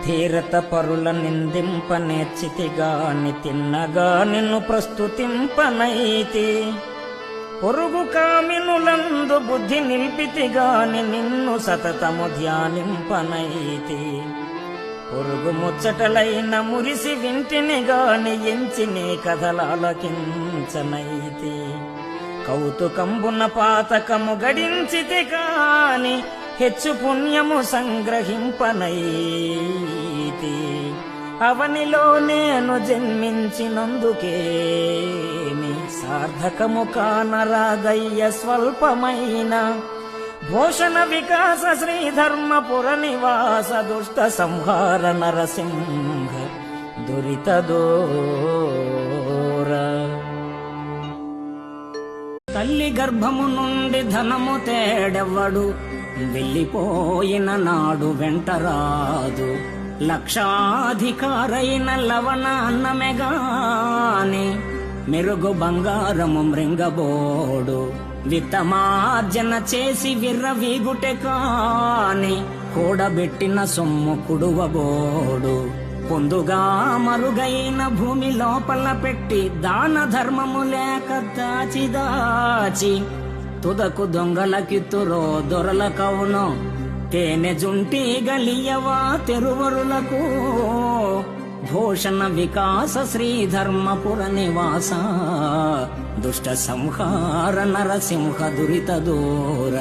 ధీరత పరుల నిందింప నేర్చితిగాని తిన్నగా నిన్ను ప్రస్తుతింపనైతి పొరుగు కామినులందు బుద్ధి నిల్పితిగాని నిన్ను సతతము ధ్యానింపనైతి పొరుగు ముచ్చటలైన మురిసి వింటిని గాని ఎంచి నీ కథలాలకించనైతి కౌతుకంబున పాతకము గడించితి కాని హెచ్చు పుణ్యము సంగ్రహింపనైతి అవనిలో నేను జన్మించినందుకేమి సార్థకము కానరాదయ్య స్వల్పమైన భూషణ వికాస శ్రీధర్మపుర నివాస దుష్ట సంహార నరసింహ దురిత దూర తల్లి గర్భము నుండి ధనము తేడెవ్వడు వెళ్ళిపోయిన నాడు వెంటరాదు లక్షాధికారైన లవణ అన్నమెగాని మెరుగు బంగారము మృంగబోడు విత్తమార్జన చేసి విర్రవీగుటె కాని కూడబెట్టిన సొమ్ము కుడువబోడు పొందుగా మరుగైన భూమి లోపల పెట్టి దాన ధర్మము లేక దాచి దాచి తుదకు దొంగలకిత్తురో దొరల కవును తేనె జుంటి గలియవా తెరువరులకు భూషణ వికాస శ్రీధర్మపుర నివాస దుష్ట సంహార నరసింహ దురిత దూర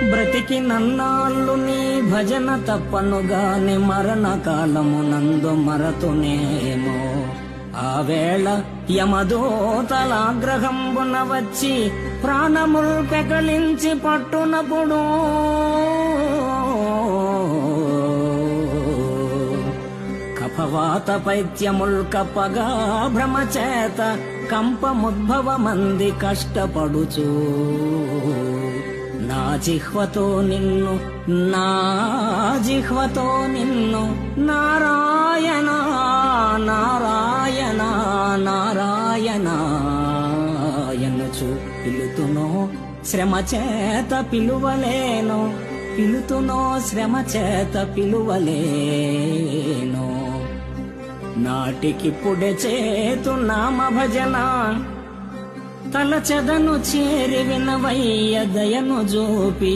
బ్రతికి నన్నాళ్ళు నీ భజన తప్పనుగాని మరణ కాలమునందు మరతునేమో ఆ వేళ యమదూతలాగ్రహంబున వచ్చి ప్రాణముల్ పెకలించి పట్టునప్పుడు కఫవాత పైత్యముల్ కప్పగా భ్రమచేత కంపముద్భవమంది కష్టపడుచు నా జిహ్వతో నిన్ను నారాయణ నారాయణ నారాయణ ఎన్నుచు పిలుతునో శ్రమ చేత పిలువలేను శ్రమ చేత పిలువలేను నాటికిప్పుడే చేతు నామ భజన తలచెదను చేరి వినవయ్య దయను జూపి